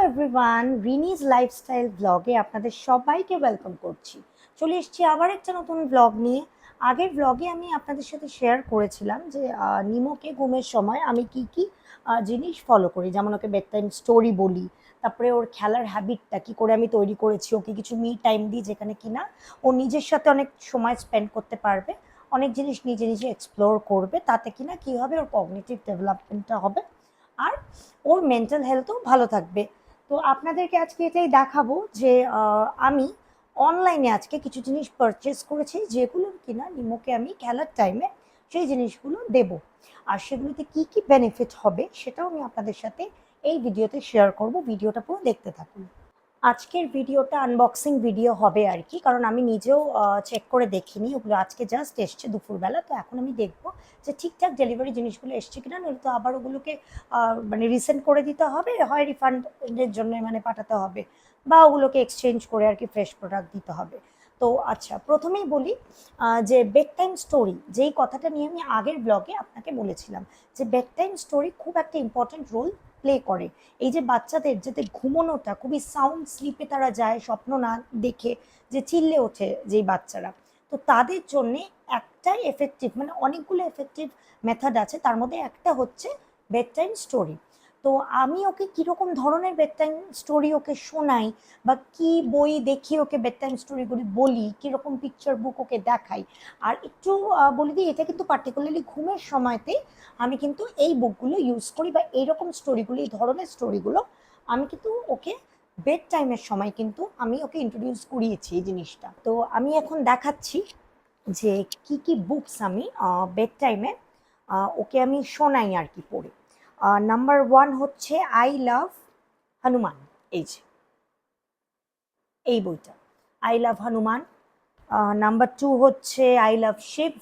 Everyone, রিনিজ lifestyle ব্লগে আপনাদের সবাইকে ওয়েলকাম করছি। চলে এসেছি আবার একটা নতুন ব্লগ নিয়ে। আগের ব্লগে আমি আপনাদের সাথে শেয়ার করেছিলাম যে নিমোকে ঘুমের সময় আমি কি কি জিনিস ফলো করি, যেমন ওকে বেড টাইম স্টোরি বলি, তারপরে ওর খেলার হ্যাবিটটা কি করে আমি তৈরি করেছি, ওকে কিছু মি টাইম দিই যেখানে কিনা ও নিজের সাথে অনেক সময় স্পেন্ড করতে পারবে, অনেক জিনিস নিজে নিজে এক্সপ্লোর করবে, তাতে কিনা কি হবে, ওর কগনিটিভ ডেভেলপমেন্টটা হবে আর ওর মেন্টাল হেলথও ভালো থাকবে। তো আপনাদেরকে আজকে এটাই দেখাবো যে আমি অনলাইনে আজকে কিছু জিনিস পারচেস করেছি, যেগুলো কিনা নিমোকে আমি খেলার টাইমে সেই জিনিসগুলো দেব, আর সেগুলোতে কি কি বেনিফিট হবে সেটাও আমি আপনাদের সাথে এই ভিডিওতে শেয়ার করব। ভিডিওটা পুরো দেখতে থাকুন। আজকের ভিডিওটা আনবক্সিং ভিডিও হবে আর কি, কারণ আমি নিজেও চেক করে দেখিনি, ওগুলো আজকে জাস্ট এসছে দুপুরবেলা। তো এখন আমি দেখবো যে ঠিকঠাক ডেলিভারি জিনিসগুলো এসছে কিনা, নইলে তো আবার ওগুলোকে মানে রিসেন্ড করে দিতে হবে, হয় রিফান্ডের জন্য মানে পাঠাতে হবে, বা ওগুলোকে এক্সচেঞ্জ করে আর কি ফ্রেশ প্রোডাক্ট দিতে হবে। তো আচ্ছা, প্রথমেই বলি যে বেড টাইম স্টোরি, যেই কথাটা নিয়ে আমি আগের ব্লগে আপনাকে বলেছিলাম যে বেড টাইম স্টোরি খুব একটা ইম্পর্টেন্ট রোল প্লে করে। এই যে বাচ্চাদের যাতে ঘুমোনোটা খুবই সাউন্ড স্লিপে তারা যায়, স্বপ্ন না দেখে যে চিল্লে ওঠে যেই বাচ্চারা, তো তাদের জন্যে একটাই এফেক্টিভ, মানে অনেকগুলো এফেক্টিভ মেথড আছে, তার মধ্যে একটা হচ্ছে বেড টাইম স্টোরি। তো আমি ওকে কীরকম ধরনের বেড টাইম স্টোরি ওকে শোনাই, বা কি বই দেখি ওকে বেড টাইম স্টোরিগুলি বলি, কীরকম পিকচার বুক ওকে দেখাই। আর একটু বলে দিই, এটা কিন্তু পার্টিকুলারলি ঘুমের সময়তে আমি কিন্তু এই বুকগুলো ইউজ করি, বা এইরকম স্টোরিগুলো, এই ধরনের স্টোরিগুলো আমি কিন্তু ওকে বেড টাইমের সময় কিন্তু আমি ওকে ইন্ট্রোডিউস করিয়েছি এই জিনিসটা। তো আমি এখন দেখাচ্ছি যে কি কি বুকস আমি বেড টাইমে ওকে আমি শোনাই আর কি পড়ে। নাম্বার 1 হচ্ছে আই লাভ হনুমান, এই যে এই বইটা আই লাভ হনুমান। নাম্বার 2 হচ্ছে আই লাভ শিব।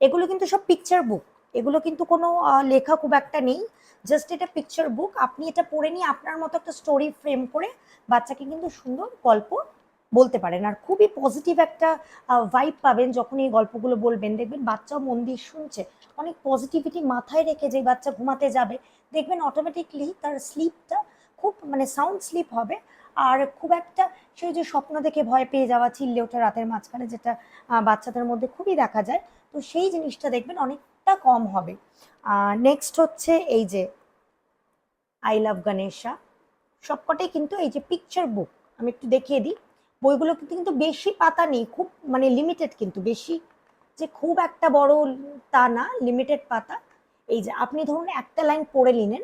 এগুলো কিন্তু সব পিকচার বুক, এগুলো কিন্তু কোনো লেখা খুব একটা নেই, জাস্ট এটা পিকচার বুক। আপনি এটা পড়ে নিয়ে আপনার মতো একটা স্টোরি ফ্রেম করে বাচ্চাকে কিন্তু সুন্দর গল্প বলতে পারেন, আর খুবই পজিটিভ একটা ভাইব পাবেন যখন এই গল্পগুলো বলবেন। দেখবেন বাচ্চাও মন দিয়ে শুনছে, অনেক পজিটিভিটি মাথায় রেখে যে বাচ্চা ঘুমাতে যাবে, দেখবেন অটোমেটিকলি তার স্লিপটা খুব মানে সাউন্ড স্লিপ হবে। আর খুব একটা সেই যে স্বপ্ন দেখে ভয় পেয়ে যাওয়া, চিল্লে ওঠা রাতের মাঝখানে, যেটা বাচ্চাদের মধ্যে খুবই দেখা যায়, তো সেই জিনিসটা দেখবেন অনেকটা কম হবে। নেক্সট হচ্ছে এই যে আই লাভ গণেশা। সবকটাই কিন্তু এই যে পিকচার বুক, আমি একটু দেখিয়ে দিই। বইগুলো কিন্তু বেশি পাতা নেই, খুব মানে লিমিটেড, কিন্তু বেশি যে খুব একটা বড় তা না, লিমিটেড পাতা। এই যে আপনি ধরুন একটা লাইন পড়ে নিলেন,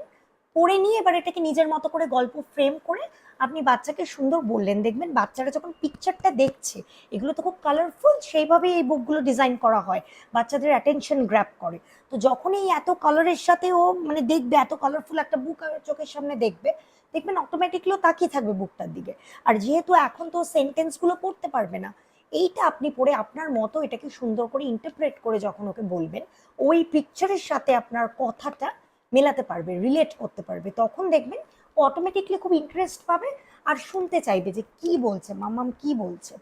পড়ে নিয়ে এবার এটাকে নিজের মতো করে গল্প ফ্রেম করে আপনি বাচ্চাকে সুন্দর বললেন, দেখবেন বাচ্চারা যখন পিকচারটা দেখছে, এগুলো তো খুব কালারফুল, সেইভাবেই এই বুকগুলো ডিজাইন করা হয়, বাচ্চাদের অ্যাটেনশন গ্র্যাব করে। তো যখন এই এত কালারের সাথে ও মানে দেখবে, এত কালারফুল একটা বুক চোখের সামনে দেখবে, দেখবেন অটোমেটিকলিও তাকিয়ে থাকবে বুকটার দিকে। আর যেহেতু এখন তো সেন্টেন্সগুলো পড়তে পারবে না, এইটা আপনি পড়ে আপনার মতো এটাকে সুন্দর করে ইন্টারপ্রেট করে যখন ওকে বলবেন, ওই পিকচারের সাথে আপনার কথাটা মেলাতে পারবে, রিলেট করতে পারবে, তখন দেখবেন অটোমেটিকলি খুব ইন্টারেস্ট পাবে আর শুনতে চাইবে যে কি বলছে মাম্মাম, কি বলছে।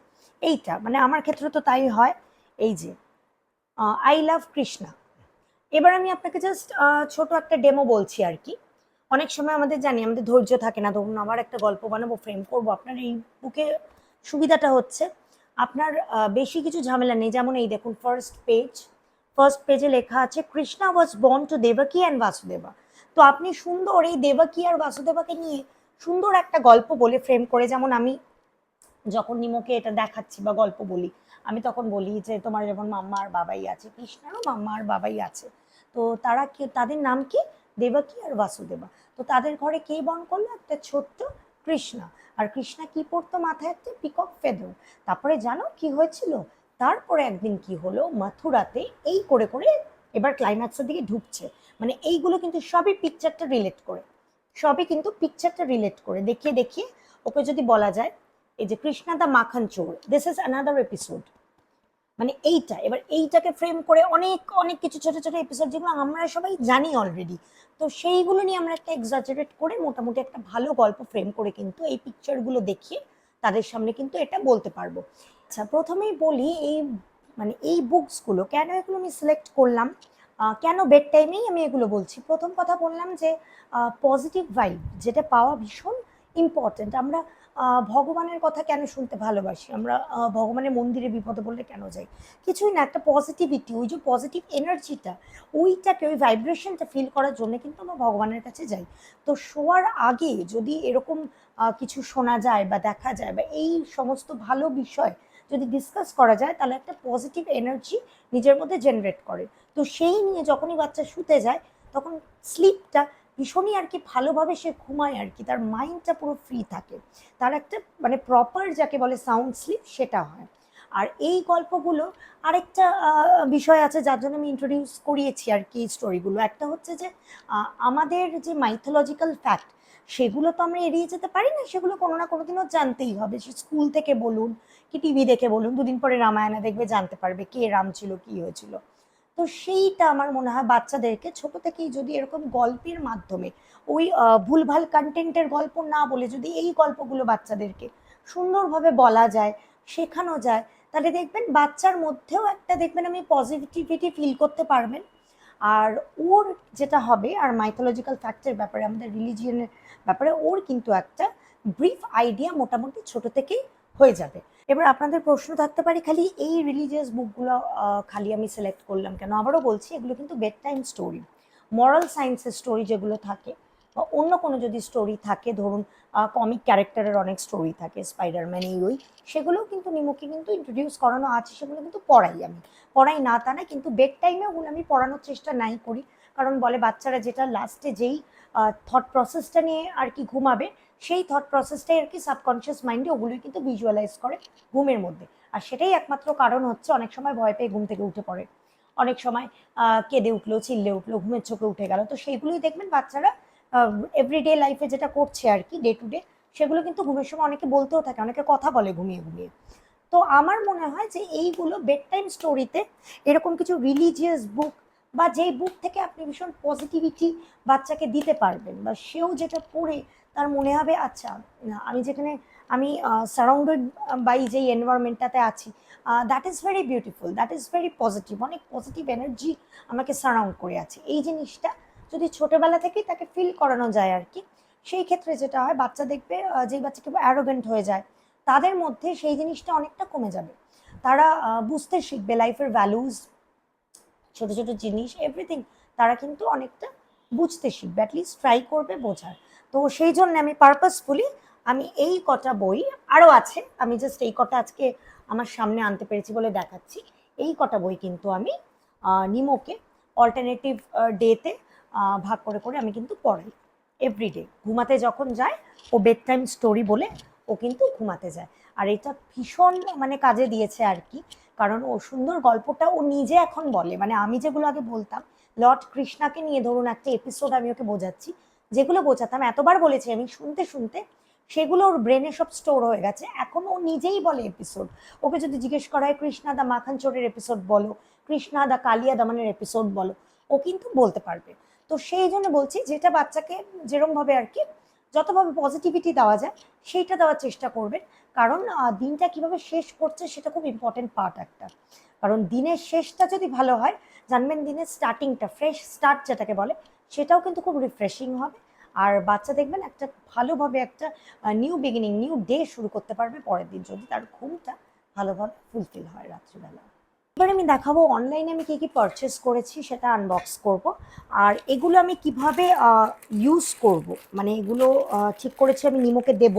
এইটা মানে আমার ক্ষেত্রে তো তাই হয়। এই যে আই লাভ কৃষ্ণা। এবার আমি আপনাকে জাস্ট ছোট একটা ডেমো বলছি আর কি। অনেক সময় আমাদের জানি আমাদের ধৈর্য থাকে না, ধরুন আবার একটা গল্প বানাবো, ফ্রেম করবো, আপনার এই বুকে সুবিধাটা হচ্ছে আপনার বেশি কিছু ঝামেলা নেই। যেমন এই দেখুন, ফার্স্ট পেজে লেখা আছে Krishna was born to Devaki and Vasudeva. তো আপনি সুন্দর এই দেবকী আর বাসুদেবাকে নিয়ে সুন্দর একটা গল্প বলে ফ্রেম করে, যেমন আমি যখন নিমোকে এটা দেখাচ্ছি বা গল্প বলি, আমি তখন বলি যে তোমার যেমন মাম্মা আর বাবাই আছে, কৃষ্ণারও মাম্মা আর বাবাই আছে, তো তারা কি, তাদের নাম কি, দেবকী আর বাসুদেবা। তো তাদের ঘরে কে বর্ণ করলো, একটা ছোট্ট কৃষ্ণা। আর কৃষ্ণা কি পড়তো মাথায়, একটা পিকক ফেদার। তারপরে জানো কি হয়েছিল, তারপরে একদিন কি হলো, মথুরাতে এই করে করে এবার ক্লাইম্যাক্সের দিকে ঢুকছে। মানে এইগুলো কিন্তু সবই পিকচারটা রিলেট করে, সবই কিন্তু পিকচারটা রিলেট করে দেখিয়ে দেখিয়ে ওকে যদি বলা যায়, এই যে কৃষ্ণা দা মাখন চোর, দিস ইজ অ্যানাদার এপিসোড, মানে এইটা, এবার এইটাকে ফ্রেম করে অনেক অনেক কিছু ছোট ছোট এপিসোড যেগুলো আমরা সবাই জানি অলরেডি, তো সেইগুলো নিয়ে আমরা একটা এক্সাজারেট করে মোটামুটি একটা ভালো গল্প ফ্রেম করে কিন্তু এই পিকচারগুলো দেখিয়ে তাদের সামনে কিন্তু এটা বলতে পারবো। আচ্ছা, প্রথমেই বলি এই মানে এই বুকসগুলো কেন এগুলো আমি সিলেক্ট করলাম, কেন বেড টাইমেই আমি এগুলো বলছি। প্রথম কথা বললাম যে পজিটিভ ভাইব যেটা পাওয়া ভীষণ ইম্পর্টেন্ট। আমরা ভগবানের কথা কেন শুনতে ভালোবাসি, আমরা ভগবানের মন্দিরে বিপদে পড়লে কেন যাই? কিছুই না, একটা পজিটিভিটি, ওই যে পজিটিভ এনার্জিটা, ওইটাকে, ওই ভাইব্রেশনটা ফিল করার জন্য কিন্তু আমরা ভগবানের কাছে যাই। তো শোয়ার আগে যদি এরকম কিছু শোনা যায় বা দেখা যায় বা এই সমস্ত ভালো বিষয় যদি ডিসকাস করা যায়, তাহলে একটা পজিটিভ এনার্জি নিজের মধ্যে জেনারেট করে। তো সেই নিয়ে যখনই বাচ্চা শুতে যায়, তখন স্লিপটা ভীষণই আর কি ভালোভাবে সে ঘুমায় আর কি, তার মাইন্ডটা পুরো ফ্রি থাকে, তার একটা মানে প্রপার যাকে বলে সাউন্ড স্লিপ সেটা হয়। আর এই গল্পগুলো আরেকটা বিষয় আছে যার জন্য আমি ইন্ট্রোডিউস করিয়েছি আর কি স্টোরিগুলো। একটা হচ্ছে যে আমাদের যে মাইথোলজিক্যাল ফ্যাক্ট, সেগুলো তো আমরা এড়িয়ে যেতে পারি না, সেগুলো কোনো না কোনো দিনও জানতেই হবে। সে স্কুল থেকে বলুন কি টিভি দেখে বলুন, দুদিন পরে রামায়ণে দেখবে জানতে পারবে কে রাম ছিল, কি হয়েছিল। তো সেইটা আমার মনে হয় বাচ্চাদেরকে ছোট থেকেই যদি এরকম গল্পের মাধ্যমে, ওই ভুলভাল কন্টেন্টের গল্প না বলে যদি এই গল্পগুলো বাচ্চাদেরকে সুন্দরভাবে বলা যায়, শেখানো যায়, তাহলে দেখবেন বাচ্চার মধ্যেও একটা দেখবেন আমি পজিটিভিটি ফিল করতে পারবেন। আর ওর যেটা হবে, আর মাইথোলজিক্যাল ফ্যাক্টের ব্যাপারে, আমাদের রিলিজিয়নের ব্যাপারে ওর কিন্তু একটা ব্রিফ আইডিয়া মোটামুটি ছোট থেকেই হয়ে যাবে। এবার আপনাদের প্রশ্ন থাকতে পারে খালি এই রিলিজিয়াস বুকগুলো খালি আমি সিলেক্ট করলাম কেন? আবারও বলছি, এগুলো কিন্তু বেড টাইম স্টোরি, মরাল সায়েন্সের স্টোরি যেগুলো থাকে, বা অন্য কোনো যদি স্টোরি থাকে, ধরুন কমিক ক্যারেক্টারের অনেক স্টোরি থাকে, স্পাইডারম্যান এই ওই, সেগুলোও কিন্তু নিমুকে কিন্তু ইন্ট্রোডিউস করানো আছে, সেগুলো কিন্তু পড়াই আমি, পড়াই না তা না, কিন্তু বেড টাইমে ওগুলো আমি পড়ানোর চেষ্টা নাই করি। কারণ বলে বাচ্চারা যেটা লাস্টে যেই থট প্রসেসটা নিয়ে আর কি ঘুমাবে, সেই থট প্রসেসটাই আর কি সাবকনশিয়াস মাইন্ডে ওগুলোই কিন্তু ভিজুয়ালাইজ করে ঘুমের মধ্যে। আর সেটাই একমাত্র কারণ হচ্ছে অনেক সময় ভয় পেয়ে ঘুম থেকে উঠে পড়ে, অনেক সময় কেঁদে উঠলো, চিল্লে উঠলো, ঘুমের চোখে উঠে গেল। তো সেইগুলোই দেখবেন বাচ্চারা এভরিডে লাইফে যেটা করছে আর কি, ডে টু ডে, সেগুলো কিন্তু ঘুমের সময় অনেকে বলতেও থাকে, অনেকে কথা বলে ঘুমিয়ে ঘুমিয়ে। তো আমার মনে হয় যে এইগুলো বেড টাইম স্টোরিতে এরকম কিছু রিলিজিয়াস বুক, বা যেই বুক থেকে আপনি ভীষণ পজিটিভিটি বাচ্চাকে দিতে পারবেন, বা সেও যেটা পড়ে তার মনে হবে আচ্ছা, আমি যেখানে আমি সারাউন্ডেড বাই যেই এনভায়রনমেন্টটাতে আছি, that is very beautiful, that is very positive, অনেক পজিটিভ এনার্জি আমাকে সারাউন্ড করে আছে, এই জিনিসটা যদি ছোটোবেলা থেকেই তাকে ফিল করানো যায় আর কি, সেই ক্ষেত্রে যেটা হয়, বাচ্চা দেখবে যেই বাচ্চা খুব অ্যারোগেন্ট হয়ে যায়, তাদের মধ্যে সেই জিনিসটা অনেকটা কমে যাবে। তারা বুঝতে শিখবে লাইফের ভ্যালুজ, ছোট ছোট জিনিস, এভরিথিং তারা কিন্তু অনেকটা বুঝতে শিখবে, অ্যাটলিস্ট ট্রাই করবে বোঝার। তো সেই জন্য আমি পারপাসফুলি আমি এই কটা বই, আরও আছে, আমি জাস্ট এই কটা আজকে আমার সামনে আনতে পেরেছি বলে দেখাচ্ছি, এই কটা বই কিন্তু আমি নিমোকে অল্টারনেটিভ ডেতে ভাগ করে করে আমি কিন্তু পড়াই এভরিডে। ঘুমাতে যখন যায়, ও বেড টাইম স্টোরি বলে ও কিন্তু ঘুমাতে যায়। আর এটা ভীষণ মানে কাজে দিয়েছে আর কি, কারণ ও সুন্দর গল্পটা ও নিজে এখন বলে, মানে আমি যেগুলো আগে বলতাম লর্ড কৃষ্ণাকে নিয়ে ধরুন একটা এপিসোড আমি ওকে বোঝাচ্ছি, যেগুলো বোঝাতাম এতবার বলেছি আমি শুনতে শুনতে, সেগুলো ওর ব্রেনে সব স্টোর হয়ে গেছে, এখন ও নিজেই বলে এপিসোড। ওকে যদি জিজ্ঞেস করা হয় কৃষ্ণা দা মাখন চোরের এপিসোড বলো, কৃষ্ণা দা কালিয়া দমনের এপিসোড বলো, ও কিন্তু বলতে পারবে। তো সেই জন্য বলছি, যেটা বাচ্চাকে যেরমভাবে আর কি যতভাবে পজিটিভিটি দেওয়া যায় সেইটা দেওয়ার চেষ্টা করবেন। কারণ দিনটা কিভাবে শেষ করছে সেটা খুব ইম্পর্টেন্ট পার্ট একটা। কারণ দিনের শেষটা যদি ভালো হয়, জানবেন দিনের স্টার্টিংটা, ফ্রেশ স্টার্ট যেটাকে বলে, সেটাও কিন্তু খুব রিফ্রেশিং হবে। আর বাচ্চা দেখবেন একটা ভালোভাবে একটা নিউ বিগিনিং, নিউ ডে শুরু করতে পারবে পরের দিন, যদি তার ঘুমটা ভালোভাবে ফুলফিল হয় রাত্রিবেলা। এবার আমি দেখাবো অনলাইনে আমি কী কী পারচেস করেছি, সেটা আনবক্স করব। আর এগুলো আমি কিভাবে ইউজ করব, মানে এগুলো ঠিক করেছি আমি নিমোকে দেব,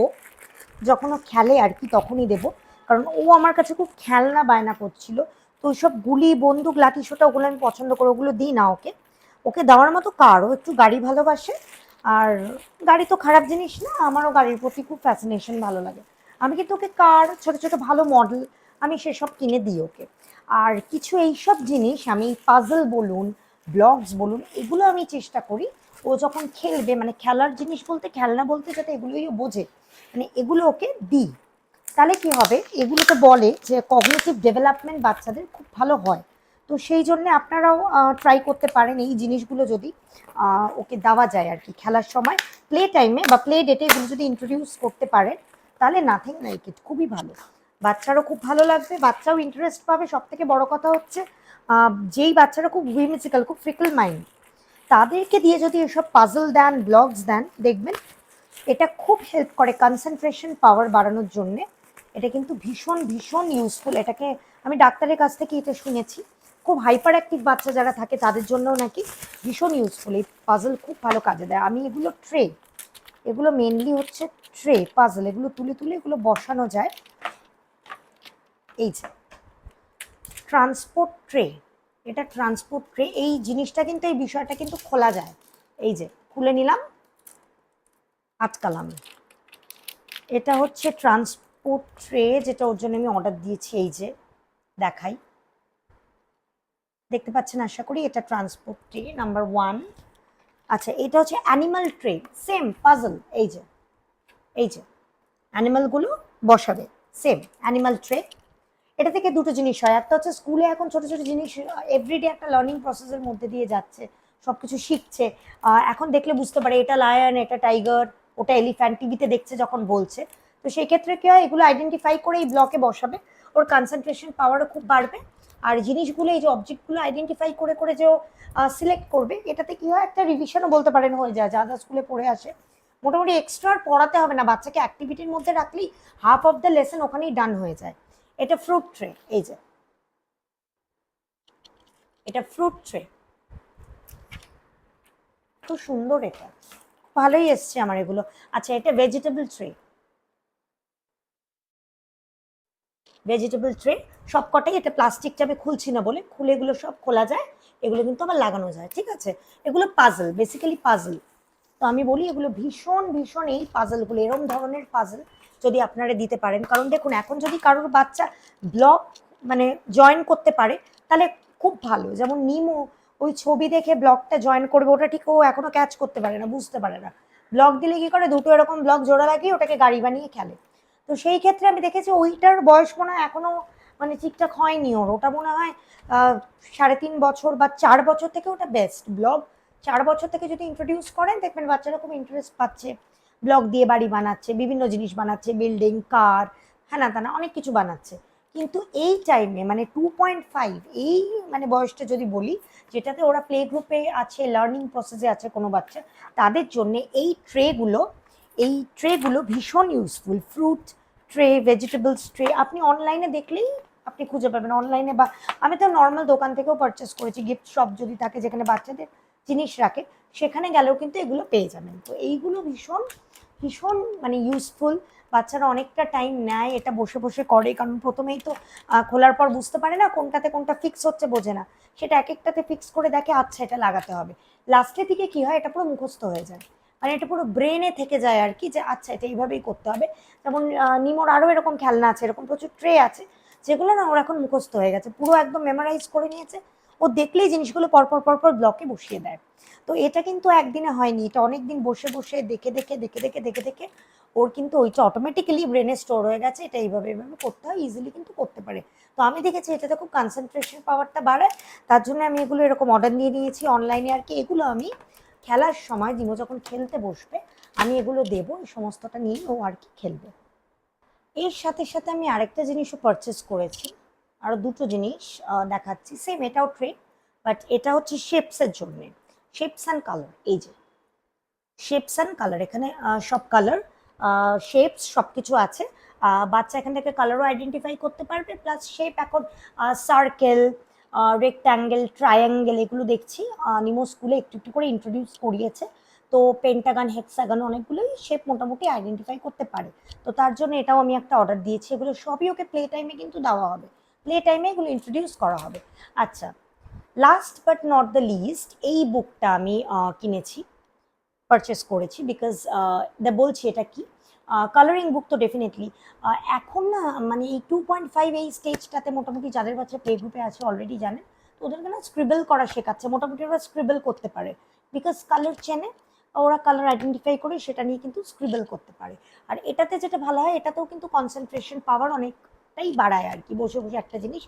যখন ও খেলে আর কি তখনই দেব। কারণ ও আমার কাছে খুব খেলনা বায়না করছিল, তো ওইসব গুলি বন্দুক লাঠি সোটা ওগুলো আমি পছন্দ করে ওগুলো দিই না ওকে। ওকে দেওয়ার মতো কার, ও একটু গাড়ি ভালোবাসে, আর গাড়ি তো খারাপ জিনিস না, আমারও গাড়ির প্রতি খুব ফ্যাসিনেশন ভালো লাগে। আমি কিন্তু ওকে কার, ছোট ছোট ভালো মডেল আমি সেসব কিনে দিই ওকে। আর কিছু এইসব জিনিস আমি পাজল বলুন, ব্লগস বলুন, এগুলো আমি চেষ্টা করি ও যখন খেলবে, মানে খেলার জিনিস বলতে খেলনা বলতে যাতে এগুলোই ও বোঝে, মানে এগুলো ওকে দিই। তাহলে কি হবে, এগুলোতে বলে যে কগনিটিভ ডেভেলপমেন্ট বাচ্চাদের খুব ভালো হয়। তো সেই জন্য আপনারাও ট্রাই করতে পারেন এই জিনিসগুলো যদি ওকে দেওয়া যায় আর কি খেলার সময়, প্লে টাইমে বা প্লে ডেটে এগুলো যদি ইন্ট্রোডিউস করতে পারেন, তাহলে নাথিং লাইক ইট, খুবই ভালো। বাচ্চারও খুব ভালো লাগবে, বাচ্চাও ইন্টারেস্ট পাবে। সব থেকে বড় কথা হচ্ছে যেই বাচ্চারা খুব হুইমিসিক্যাল, খুব ফ্রিকল মাইন্ড, তাদেরকে দিয়ে যদি এসব পাজল দেন, ব্লগস দেন, দেখবেন এটা খুব হেল্প করে কনসেন্ট্রেশন পাওয়ার বাড়ানোর জন্য। এটা কিন্তু ভীষণ ভীষণ ইউজফুল। এটাকে আমি ডাক্তারের কাছ থেকে এটা শুনেছি, খুব হাইপার অ্যাক্টিভ বাচ্চা যারা থাকে তাদের জন্যও নাকি ভীষণ ইউজফুল। এই পাজল খুব ভালো কাজে দেয়। আমি এগুলো ট্রে, এগুলো মেনলি হচ্ছে ট্রে পাজল, এগুলো তুলে তুলে এগুলো বসানো যায়। এই যে ট্রান্সপোর্ট ট্রে, এটা ট্রান্সপোর্ট ট্রে। এই জিনিসটা কিন্তু, এই বিষয়টা কিন্তু খোলা যায়। এই যে খুলে নিলাম, আটকালাম। এটা হচ্ছে ট্রান্সপোর্ট ট্রে, যেটা ওর জন্য আমি অর্ডার দিয়েছি। এই যে দেখাই, দেখতে পাচ্ছেন আশা করি। এটা ট্রান্সপোর্ট ট্রে নাম্বার 1। আচ্ছা, এটা হচ্ছে অ্যানিমাল ট্রে, সেম পাজল। এই যে এই যে অ্যানিমালগুলো বসাবে, সেম অ্যানিমাল ট্রে। এটা থেকে দুটো জিনিস হয়। একটা হচ্ছে স্কুলে এখন ছোট ছোট জিনিস এভরিডে একটা লার্নিং প্রসেসের মধ্যে দিয়ে যাচ্ছে, সবকিছু শিখছে। এখন দেখলে বুঝতে পারে এটা লায়ন, এটা টাইগার, ওটা এলিফ্যান্ট, টিভিতে দেখছে যখন বলছে। তো সেই ক্ষেত্রে কি হয়, এগুলো আইডেন্টিফাই করে এই ব্লকে বসাবে, ওর কনসেন্ট্রেশন পাওয়ারও খুব বাড়বে। আর জিনিসগুলো, এই যে অবজেক্টগুলো আইডেন্টিফাই করে করে যে সিলেক্ট করবে, এটাতে কি হয়, একটা রিভিশনও বলতে পারেন হয়ে যায়। যা যা স্কুলে পড়ে আসে মোটামুটি এক্সট্রা আর পড়াতে হবে না, বাচ্চাকে অ্যাক্টিভিটির মধ্যে রাখলেই হাফ অফ দ্য লেসন ওখানেই ডান হয়ে যায়। এটা ফ্রুট ট্রে, এই যে এটা ফ্রুট ট্রে, খুব সুন্দর, এটা ভালোই এসছে আমার এগুলো। আচ্ছা, এটা ভেজিটেবল ট্রে, ভেজিটেবল ট্রে সবকটাই। এটা প্লাস্টিকটা আমি খুলছি না বলে, খুলে এগুলো সব খোলা যায়, এগুলো কিন্তু আবার লাগানো যায়, ঠিক আছে। এগুলো পাজল, বেসিক্যালি পাজল। তো আমি বলি এগুলো ভীষণ ভীষণ, এই পাজলগুলো, এরম ধরনের পাজল যদি আপনারা দিতে পারেন। কারণ দেখুন, এখন যদি কারোর বাচ্চা ব্লক মানে জয়েন করতে পারে তাহলে খুব ভালো। যেমন নিমো ওই ছবি দেখে ব্লকটা জয়েন করবে, ওটা ঠিক ও এখনো ক্যাচ করতে পারে না, বুঝতে পারে না। ব্লক দিলে কি করে, দুটো এরকম ব্লক জোড়া লাগিয়ে ওটাকে গাড়ি বানিয়ে খেলে। তো সেই ক্ষেত্রে আমি দেখেছি ওইটার বয়স মনে হয় এখনো মানে ঠিকঠাক হয়নি ওর, ওটা মনে হয় 3.5 বছর বা 4 বছর থেকে ওটা বেস্ট ব্লগ। 4 বছর থেকে যদি ইন্ট্রোডিউস করেন, দেখবেন বাচ্চারা খুব ইন্টারেস্ট পাচ্ছে, ব্লক দিয়ে বাড়ি বানাচ্ছে, বিভিন্ন জিনিস বানাচ্ছে, বিল্ডিং, কার, হ্যানা তানা অনেক কিছু বানাচ্ছে। কিন্তু এই টাইমে মানে 2.5, এই মানে বয়সটা যদি বলি, যেটাতে ওরা প্লে গ্রুপে আছে, লার্নিং প্রসেসে আছে কোনো বাচ্চা, তাদের জন্য এই ট্রেগুলো, এই ট্রেগুলো ভীষণ useful. Fruit tray, vegetables tray, আপনি অনলাইনে দেখলেই আপনি খুঁজে পাবেন। অনলাইনে বা আমি তো নর্মাল দোকান থেকেও পারচেস করেছি, গিফট শপ যদি থাকে যেখানে বাচ্চাদের জিনিস রাখে, সেখানে গেলেও কিন্তু এগুলো পেয়ে যাবেন। তো এইগুলো ভীষণ ভীষণ মানে ইউজফুল। বাচ্চারা অনেকটা টাইম নেয় এটা বসে বসে করে, কারণ প্রথমেই তো খোলার পর বুঝতে পারে না কোনটাতে কোনটা ফিক্স হচ্ছে, বোঝে না। সেটা এক একটাতে ফিক্স করে দেখে, আচ্ছা এটা লাগাতে হবে। লাস্টের দিকে কি হয়, এটা পুরো মুখস্থ হয়ে যায়, মানে এটা পুরো ব্রেনে থেকে যায় আর কি, যে আচ্ছা এটা এইভাবেই করতে হবে। যেমন নিমোর আরও এরকম খেলনা আছে, এরকম প্রচুর ট্রে আছে, যেগুলো না ওর এখন মুখস্থ হয়ে গেছে, পুরো একদম মেমোরাইজ করে নিয়েছে। ও দেখলেই জিনিসগুলো পরপর পরপর ব্লকে বসিয়ে দেয়। তো এটা কিন্তু একদিনে হয়নি, এটা অনেক দিন বসে বসে দেখে দেখে দেখে দেখে দেখে দেখে ওর কিন্তু ওইটা অটোমেটিক্যালি ব্রেনে স্টোর হয়ে গেছে। এটা এইভাবে এইভাবে করতে হয়, ইজিলি কিন্তু করতে পারে। তো আমি দেখেছি এটাতে খুব কনসেন্ট্রেশন পাওয়ারটা বাড়ায়। তার জন্য আমি এগুলো এরকম অর্ডার দিয়ে নিয়েছি অনলাইনে আর কি। এগুলো আমি খেলার সময় দিমো যখন খেলতে বসবে, আমি এগুলো দেবো, এই সমস্তটা নিয়ে ও আর কি খেলবে। এর সাথে সাথে আমি আরেকটা জিনিসও পারচেস করেছি, আরও দুটো জিনিস দেখাচ্ছি। সেম এটাও ট্রে, বাট এটা হচ্ছে শেপসের জন্যে, শেপস অ্যান্ড কালার। এই যে শেপস অ্যান্ড কালার, এখানে সব কালার, শেপস সব কিছু আছে। বাচ্চা এখান থেকে কালারও আইডেন্টিফাই করতে পারবে, প্লাস শেপ এখন সার্কেল, রেক্ট্যাঙ্গেল, ট্রায়াঙ্গেল, এগুলো দেখছি নিমো স্কুলে একটু একটু করে ইন্ট্রোডিউস করিয়েছে। তো পেন্টাগন, হেক্সাগন অনেকগুলোই শেপ মোটামুটি আইডেন্টিফাই করতে পারে। তো তার জন্য এটাও আমি একটা অর্ডার দিয়েছি। এগুলো সবই ওকে প্লে টাইমে কিন্তু দেওয়া হবে, প্লে টাইমে এগুলো ইন্ট্রোডিউস করা হবে। আচ্ছা, last but not the least, এই বুকটা আমি কিনেছি, পারচেস করেছি, বিকজ বলছি এটা কি, কালারিং বুক তো ডেফিনেটলি এখন না মানে এই 2.5 এই স্টেজটাতে মোটামুটি যাদের বাচ্চা প্লে গ্রুপে আছে অলরেডি জানেন, তো ওদেরকে না স্ক্রিবল করা শেখাচ্ছে, মোটামুটি ওরা স্ক্রিবল করতে পারে, বিকজ কালার চেনে, ওরা কালার আইডেন্টিফাই করে সেটা নিয়ে কিন্তু স্ক্রিবল করতে পারে। আর এটাতে যেটা ভালো হয়, এটাতেও কিন্তু কনসেন্ট্রেশন পাওয়ার অনেকটাই বাড়ায় আর কি। বসে বসে একটা জিনিস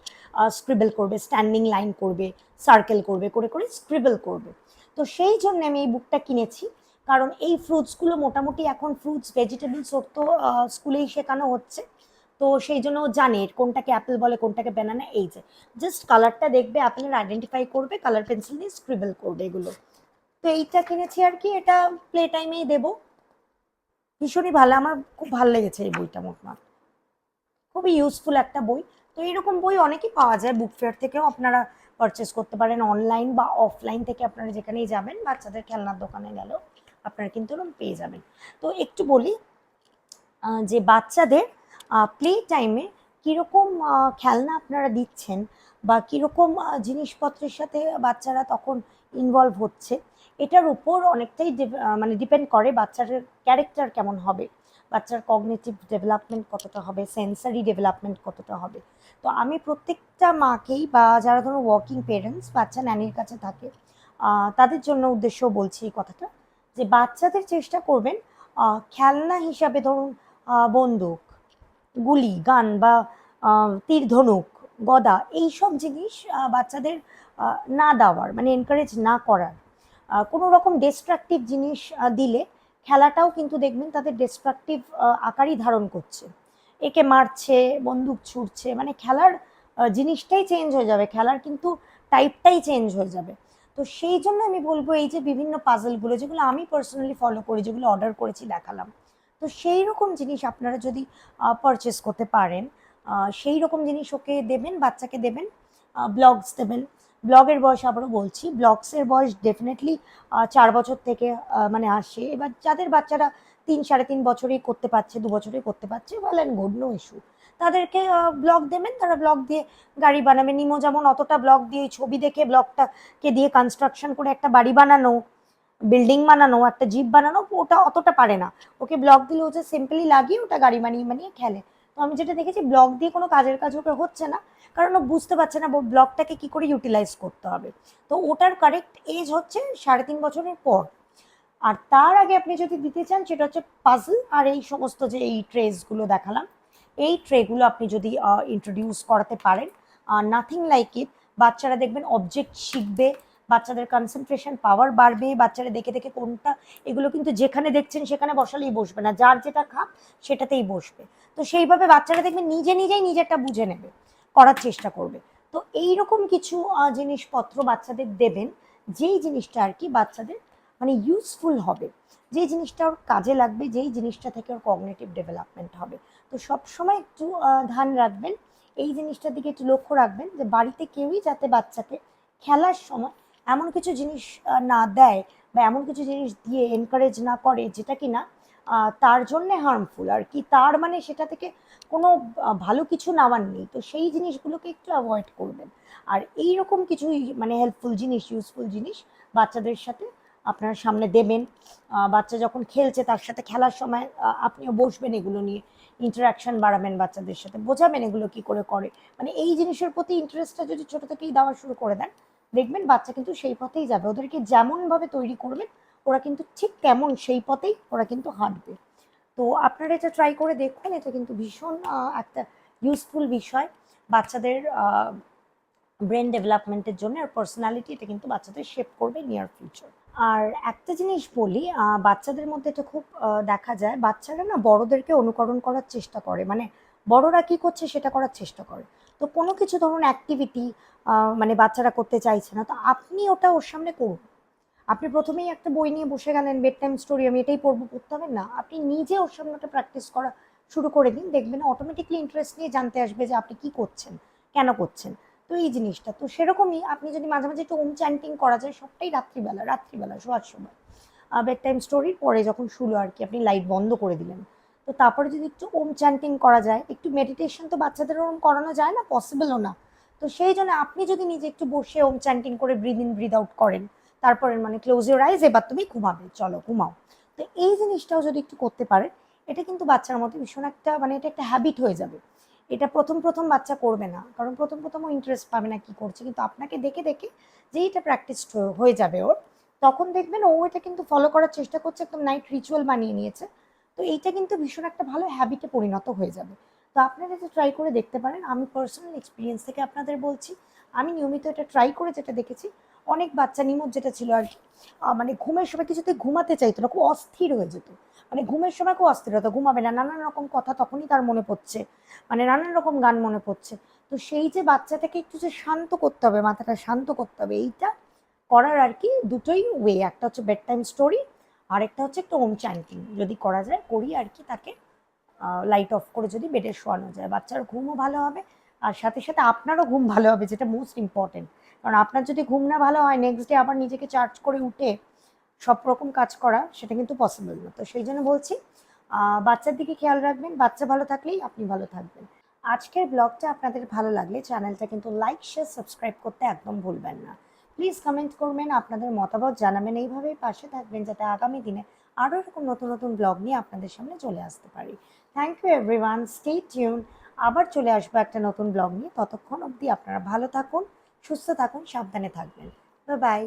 স্ক্রিবল করবে, স্ট্যান্ডিং লাইন করবে, সার্কেল করবে, করে করে স্ক্রিবল করবে। তো সেই জন্য আমি এই বুকটা কিনেছি, কারণ এই ফ্রুটসগুলো মোটামুটি এখন ফ্রুটস ভেজিটেবলস ওর তো স্কুলেই শেখানো হচ্ছে। তো সেই জন্য ও জানে কোনটাকে অ্যাপেল বলে, কোনটাকে ব্যানানা। এই যে জাস্ট কালারটা দেখবে, অ্যাপেলের আইডেন্টিফাই করবে, কালার পেন্সিল দিয়ে স্ক্রিবল করবে এগুলো। তো এইটা কিনেছি আর কি, এটা প্লে টাইমেই দেবো। ভীষণই ভালো, আমার খুব ভালো লেগেছে এই বইটা। মোটমাট খুবই ইউজফুল একটা বই। তো এরকম বই অনেকই পাওয়া যায়, বুক ফেয়ার থেকেও আপনারা পারচেস করতে পারেন, অনলাইন বা অফলাইন থেকে আপনারা যেখানেই যাবেন, বাচ্চাদের খেলনার দোকানে গেলেও আপনারা কিন্তু এরকম পেয়ে যাবেন। তো একটু বলি যে বাচ্চাদের প্লে টাইমে কীরকম খেলনা আপনারা দিচ্ছেন বা কীরকম জিনিসপত্রের সাথে বাচ্চারা তখন ইনভলভ হচ্ছে, এটার উপর অনেকটাই মানে ডিপেন্ড করে বাচ্চাদের ক্যারেক্টার কেমন হবে, বাচ্চার কগনিটিভ ডেভেলপমেন্ট কতটা হবে, সেন্সারি ডেভেলপমেন্ট কতটা হবে। তো আমি প্রত্যেকটা মাকেই বা যারা ধরুন ওয়ার্কিং পেরেন্টস বাচ্চা ন্যানির কাছে থাকে তাদের জন্য উদ্দেশ্য বলছি এই কথাটা, যে বাচ্চাদের চেষ্টা করবেন খেলনা হিসাবে ধরুন বন্দুক, গুলি, গান বা তীর ধনুক, গদা, এইসব জিনিস বাচ্চাদের না দেওয়ার, মানে এনকারেজ না করার। কোনো রকম ডিস্ট্রাকটিভ জিনিস দিলে খেলাটাও কিন্তু দেখবেন তাদের ডিস্ট্রাকটিভ আকারই ধারণ করছে, একে মারছে, বন্দুক ছুটছে, মানে খেলার জিনিসটাই চেঞ্জ হয়ে যাবে, খেলার কিন্তু টাইপটাই চেঞ্জ হয়ে যাবে। তো সেই জন্য আমি বলবো এই যে বিভিন্ন পাজলগুলো যেগুলো আমি পার্সোনালি ফলো করি, যেগুলো অর্ডার করেছি দেখালাম, তো সেই রকম জিনিস আপনারা যদি পারচেস করতে পারেন, সেই রকম জিনিস ওকে দেবেন, বাচ্চাকে দেবেন। ব্লগস দেবেন, ব্লগের বয়স আবারও বলছি, ব্লগসের বয়স ডেফিনেটলি 4 বছর থেকে মানে আসে। এবার যাদের বাচ্চারা 3-3.5 বছরেই করতে পারছে, 2 বছরেই করতে পারছে, well and good, no issue, তাদেরকে ব্লগ দেবেন, তারা ব্লগ দিয়ে গাড়ি বানাবে। নিমো যেমন অতটা ব্লগ দিয়ে ছবি দেখে ব্লগটাকে দিয়ে কনস্ট্রাকশন করে একটা বাড়ি বানানো, বিল্ডিং বানানো, একটা জিপ বানানো, ওটা অতটা পারে না। ওকে ব্লক দিলে ও যে সিম্পলি লাগিয়ে ওটা গাড়ি বানিয়ে বানিয়ে খেলে। তো আমি যেটা দেখেছি ব্লক দিয়ে কোনো কাজের কাজ ওকে হচ্ছে না, কারণ ও বুঝতে পারছে না ব্লকটাকে কি করে ইউটিলাইজ করতে হবে। তো ওটার কারেক্ট এজ হচ্ছে 3.5 বছরের পর। আর তার আগে আপনি যদি দিতে চান সেটা হচ্ছে পাজল আর এই সমস্ত যে এই ট্রেসগুলো দেখালাম, এই ট্রেগুলো আপনি যদি ইন্ট্রোডিউস করাতে পারেন, নাথিং লাইক ইট, বাচ্চারা দেখবেন অবজেক্ট শিখবে, বাচ্চাদের কনসেন্ট্রেশন পাওয়ার বাড়বে, বাচ্চারা দেখে দেখে কোনটা, এগুলো কিন্তু যেখানে দেখছেন সেখানে বসালেই বসবে না, যার যেটা খাপ সেটাতেই বসবে। তো সেইভাবে বাচ্চারা দেখবেন নিজে নিজেই নিজেরটা বুঝে নেবে, করার চেষ্টা করবে। তো এইরকম কিছু জিনিসপত্র বাচ্চাদের দেবেন, যেই জিনিসটা আর কি বাচ্চাদের মানে ইউজফুল হবে, যেই জিনিসটা ওর কাজে লাগবে, যেই জিনিসটা থেকে ওর কগনিটিভ ডেভেলপমেন্ট হবে। তো সবসময় একটু ধ্যান রাখবেন, এই জিনিসটার দিকে একটু লক্ষ্য রাখবেন যে বাড়িতে কেউই যাতে বাচ্চাকে খেলার সময় এমন কিছু জিনিস না দেয় বা এমন কিছু জিনিস দিয়ে এনকারেজ না করে যেটা কি না তার জন্যে হার্মফুল আর কি, তার মানে সেটা থেকে কোনো ভালো কিছু নেওয়ার নেই। তো সেই জিনিসগুলোকে একটু অ্যাভয়েড করবেন। আর এই রকম কিছু মানে হেল্পফুল জিনিস, ইউজফুল জিনিস বাচ্চাদের সাথে আপনারা সামনে দেবেন। বাচ্চা যখন খেলছে তার সাথে খেলার সময় আপনিও বসবেন, এগুলো নিয়ে ইন্টারাকশন বাড়াবেন, বাচ্চাদের সাথে বোঝাবেন এগুলো কি করে করে। মানে এই জিনিসের প্রতি ইন্টারেস্টটা যদি ছোট থেকেই দেওয়া শুরু করে দেন, দেখবেন বাচ্চা কিন্তু সেই পথেই যাবে। ওদেরকে যেমনভাবে তৈরি করবেন ওরা কিন্তু ঠিক তেমন সেই পথেই ওরা কিন্তু হাঁটবে। তো আপনারা এটা ট্রাই করে দেখুন, এটা কিন্তু ভীষণ একটা ইউজফুল বিষয় বাচ্চাদের ব্রেন ডেভেলপমেন্টের জন্য, আর পার্সোনালিটি এটা কিন্তু বাচ্চাদের শেপ করবে নিয়ার ফিউচার। আর একটা জিনিস বলি, বাচ্চাদের মধ্যে এটা খুব দেখা যায়, বাচ্চারা না বড়দেরকে অনুকরণ করার চেষ্টা করে, মানে বড়রা কি করছে সেটা করার চেষ্টা করে। তো কোনো কিছু ধরুন অ্যাক্টিভিটি মানে বাচ্চারা করতে চাইছে না, তো আপনি ওটা ওর সামনে করুন। আপনি প্রথমেই একটা বই নিয়ে বসে গেলেন, বেড টাইম স্টোরি আমি এটাই পড়বো, পড়তে হবে না, আপনি নিজে ওর সামনে ওটা প্র্যাকটিস করা শুরু করে দিন, দেখবেন অটোমেটিকলি ইন্টারেস্ট নিয়ে জানতে আসবে যে আপনি কি করছেন, কেন করছেন। তো এই জিনিসটা তো সেরকমই, আপনি যদি মাঝে মাঝে একটু ওম চ্যান্টিং করা যায়, সবটাই রাত্রিবেলা রাত্রিবেলা শোয়ার সময়, বেড টাইম স্টোরির পরে যখন শুলো আর কি, আপনি লাইট বন্ধ করে দিলেন, তো তারপরে যদি একটু ওম চ্যান্টিং করা যায়, একটু মেডিটেশন তো বাচ্চাদের ওরকম করানো যায় না, পসিবলও না। তো সেই জন্য আপনি যদি নিজে একটু বসে ওম চ্যান্টিং করে ব্রিদ ইন ব্রিদ আউট করেন, তারপরে মানে ক্লোজ ইউর আইজ, এবার তুমি ঘুমাবে, চলো ঘুমাও। তো এই জিনিসটাও যদি একটু করতে পারেন, এটা কিন্তু বাচ্চার মধ্যে ভীষণ একটা মানে এটা একটা হ্যাবিট হয়ে যাবে। এটা প্রথম প্রথম বাচ্চা করবে না, কারণ প্রথম প্রথম ও ইন্টারেস্ট পাবে না কি করছে, কিন্তু আপনাকে দেখে দেখে যেই এটা প্র্যাকটিস হয়ে যাবে ওর, তখন দেখবেন ও এটা কিন্তু ফলো করার চেষ্টা করছে, একদম নাইট রিচুয়াল বানিয়ে নিয়েছে। তো এইটা কিন্তু ভীষণ একটা ভালো হ্যাবিটে পরিণত হয়ে যাবে। তো আপনারা এটা ট্রাই করে দেখতে পারেন, আমি পার্সোনাল এক্সপিরিয়েন্স থেকে আপনাদের বলছি, আমি নিয়মিত এটা ট্রাই করে যেটা দেখেছি, অনেক বাচ্চা নিমোর যেটা ছিল আর কি, মানে ঘুমের সময় কিছুতে ঘুমাতে চাইতো না, খুব অস্থির হয়ে যেত, মানে ঘুমের সময় খুব অস্থির হতো, ঘুমাবে না, নানান রকম কথা তখনই তার মনে পড়ছে, মানে নানান রকম গান মনে পড়ছে। তো সেই যে বাচ্চাটাকে একটু যে শান্ত করতে হবে, মাথাটা শান্ত করতে হবে, এইটা করার আর কি দুটোই ওয়ে, একটা হচ্ছে বেড টাইম স্টোরি, আরেকটা হচ্ছে একটু ওম চ্যান্টিং যদি করা যায় করি আর কি, তাকে লাইট অফ করে যদি বেডে শোয়ানো যায়, বাচ্চার ঘুমও ভালো হবে আর সাথে সাথে আপনারও ঘুম ভালো হবে, যেটা মোস্ট ইম্পর্টেন্ট। কারণ আপনার যদি ঘুম না ভালো হয়, নেক্সট ডে আবার নিজেকে চার্জ করে উঠে সব রকম কাজ করা সেটা কিন্তু পসিবল না। তো সেই জন্য বলছি বাচ্চার দিকে খেয়াল রাখবেন, বাচ্চা ভালো থাকলেই আপনি ভালো থাকবেন। আজকের ব্লগটা আপনাদের ভালো লাগলে চ্যানেলটা কিন্তু লাইক শেয়ার সাবস্ক্রাইব করতে একদম ভুলবেন না। প্লিজ কমেন্ট করবেন, আপনাদের মতামত জানাবেন, এইভাবেই পাশে থাকবেন যাতে আগামী দিনে আরও এরকম নতুন নতুন ব্লগ নিয়ে আপনাদের সামনে চলে আসতে পারি। Thank you everyone, stay tune. আবার চলে আসবো একটা নতুন ব্লগ নিয়ে, ততক্ষণ অবধি আপনারা ভালো থাকুন, সুস্থ থাকুন, সাবধানে থাকবেন। Bye bye.